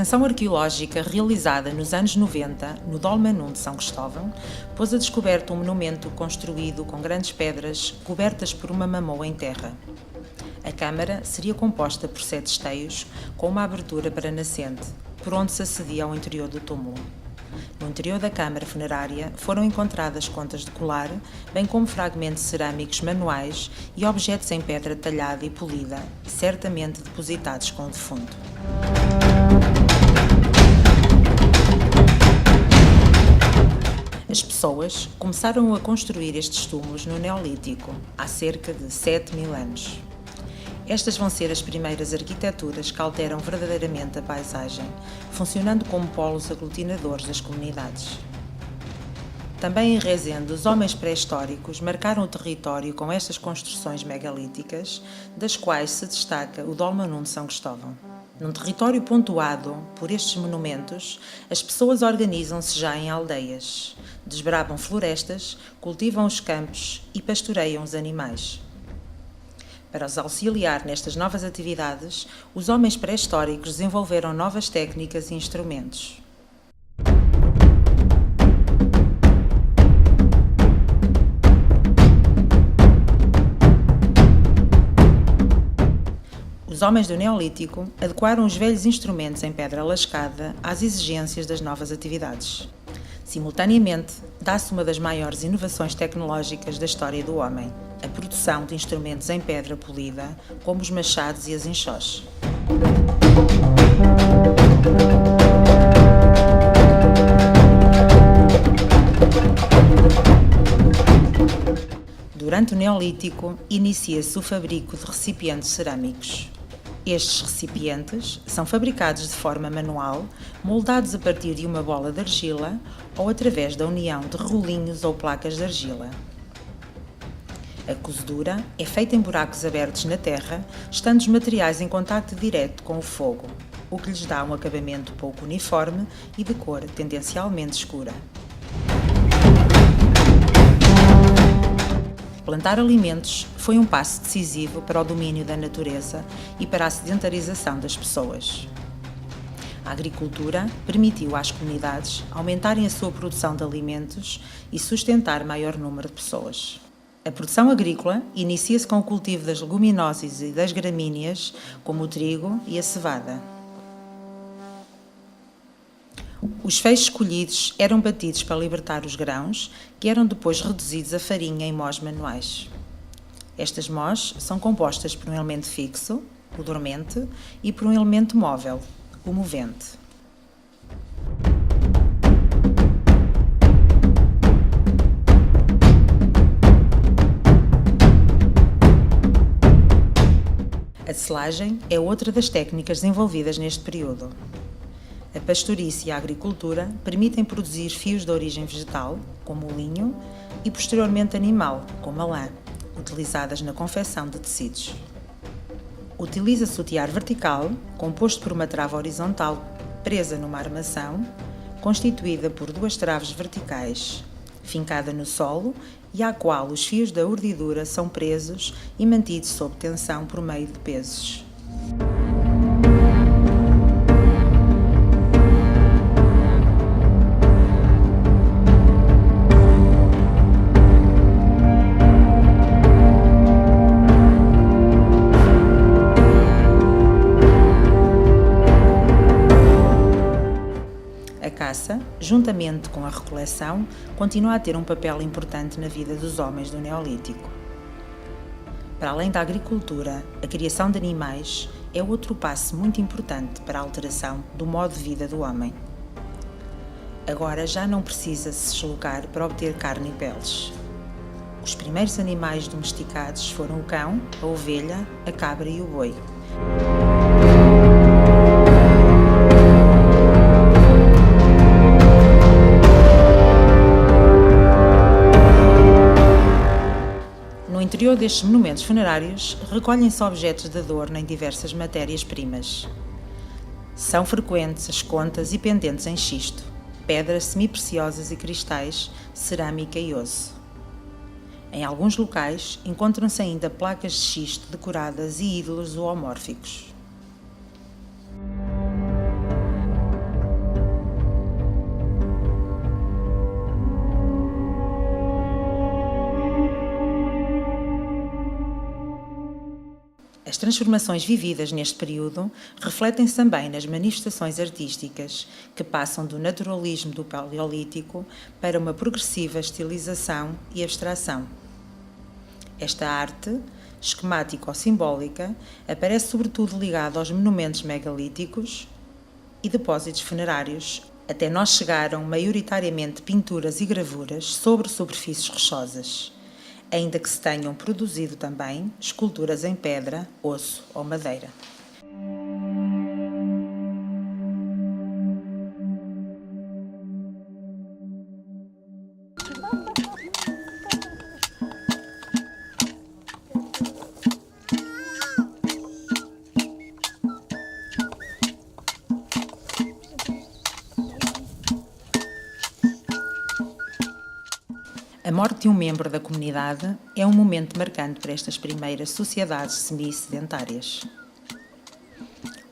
intervenção arqueológica realizada nos anos 90 no Dolmenum de São Cristóvão pôs a descoberto um monumento construído com grandes pedras cobertas por uma mamoa em terra. A câmara seria composta por 7 esteios com uma abertura para nascente, por onde se acedia ao interior do túmulo. No interior da câmara funerária foram encontradas contas de colar, bem como fragmentos cerâmicos manuais e objetos em pedra talhada e polida, certamente depositados com o defunto. As pessoas começaram a construir estes túmulos no Neolítico, há cerca de 7.000 anos. Estas vão ser as primeiras arquiteturas que alteram verdadeiramente a paisagem, funcionando como polos aglutinadores das comunidades. Também em Rezende, os homens pré-históricos marcaram o território com estas construções megalíticas, das quais se destaca o Dolmenum de São Cristóvão. Num território pontuado por estes monumentos, as pessoas organizam-se já em aldeias, desbravam florestas, cultivam os campos e pastoreiam os animais. Para os auxiliar nestas novas atividades, os homens pré-históricos desenvolveram novas técnicas e instrumentos. Os homens do Neolítico adequaram os velhos instrumentos em pedra lascada às exigências das novas atividades. Simultaneamente, dá-se uma das maiores inovações tecnológicas da história do homem, a produção de instrumentos em pedra polida, como os machados e as enxós. Durante o Neolítico, inicia-se o fabrico de recipientes cerâmicos. Estes recipientes são fabricados de forma manual, moldados a partir de uma bola de argila ou através da união de rolinhos ou placas de argila. A cozedura é feita em buracos abertos na terra, estando os materiais em contacto direto com o fogo, o que lhes dá um acabamento pouco uniforme e de cor tendencialmente escura. Plantar alimentos foi um passo decisivo para o domínio da natureza e para a sedentarização das pessoas. A agricultura permitiu às comunidades aumentarem a sua produção de alimentos e sustentar maior número de pessoas. A produção agrícola inicia-se com o cultivo das leguminosas e das gramíneas, como o trigo e a cevada. Os feixes colhidos eram batidos para libertar os grãos, que eram depois reduzidos a farinha em mós manuais. Estas mós são compostas por um elemento fixo, o dormente, e por um elemento móvel, o movente. A selagem é outra das técnicas desenvolvidas neste período. A pastouriça e a agricultura permitem produzir fios de origem vegetal, como o linho, e posteriormente animal, como a lã, utilizadas na confecção de tecidos. Utiliza-se o tear vertical, composto por uma trave horizontal presa numa armação, constituída por 2 traves verticais, fincada no solo e à qual os fios da urdidura são presos e mantidos sob tensão por meio de pesos. A caça, juntamente com a recoleção, continua a ter um papel importante na vida dos homens do Neolítico. Para além da agricultura, a criação de animais é outro passo muito importante para a alteração do modo de vida do homem. Agora já não precisa se deslocar para obter carne e peles. Os primeiros animais domesticados foram o cão, a ovelha, a cabra e o boi. No interior destes monumentos funerários, recolhem-se objetos de adorno em diversas matérias-primas. São frequentes as contas e pendentes em xisto, pedras semipreciosas e cristais, cerâmica e osso. Em alguns locais, encontram-se ainda placas de xisto decoradas e ídolos zoomórficos. As transformações vividas neste período refletem-se também nas manifestações artísticas, que passam do naturalismo do Paleolítico para uma progressiva estilização e abstração. Esta arte, esquemática ou simbólica, aparece sobretudo ligada aos monumentos megalíticos e depósitos funerários, até nós chegaram maioritariamente pinturas e gravuras sobre superfícies rochosas, ainda que se tenham produzido também esculturas em pedra, osso ou madeira. A morte de um membro da comunidade é um momento marcante para estas primeiras sociedades semi-sedentárias.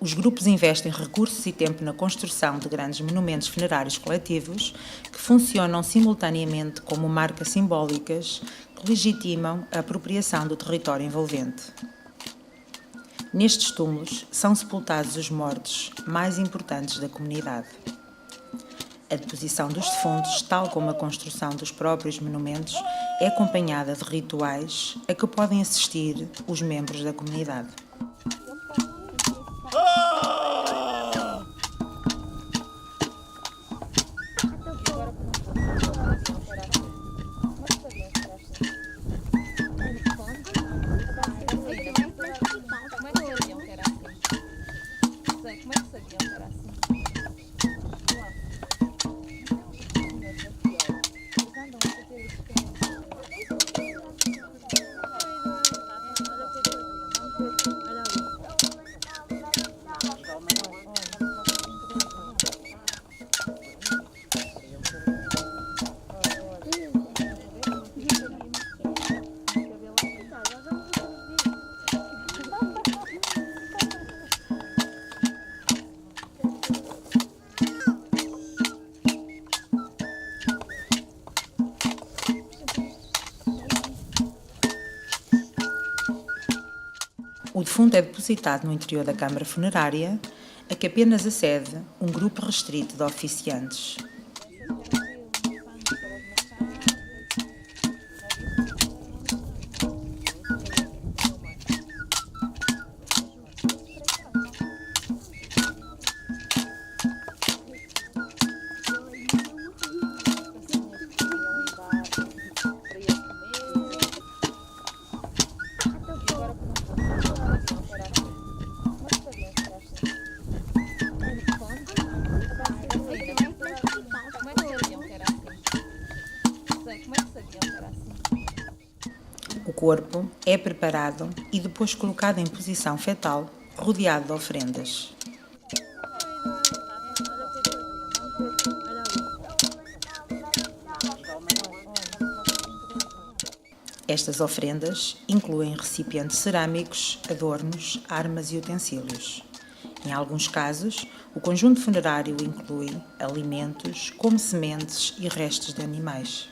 Os grupos investem recursos e tempo na construção de grandes monumentos funerários coletivos que funcionam simultaneamente como marcas simbólicas que legitimam a apropriação do território envolvente. Nestes túmulos são sepultados os mortos mais importantes da comunidade. A deposição dos defuntos, tal como a construção dos próprios monumentos, é acompanhada de rituais a que podem assistir os membros da comunidade. O defunto é depositado no interior da câmara funerária, a que apenas acede um grupo restrito de oficiantes. O corpo é preparado e depois colocado em posição fetal, rodeado de ofrendas. Estas ofrendas incluem recipientes cerâmicos, adornos, armas e utensílios. Em alguns casos, o conjunto funerário inclui alimentos, como sementes e restos de animais.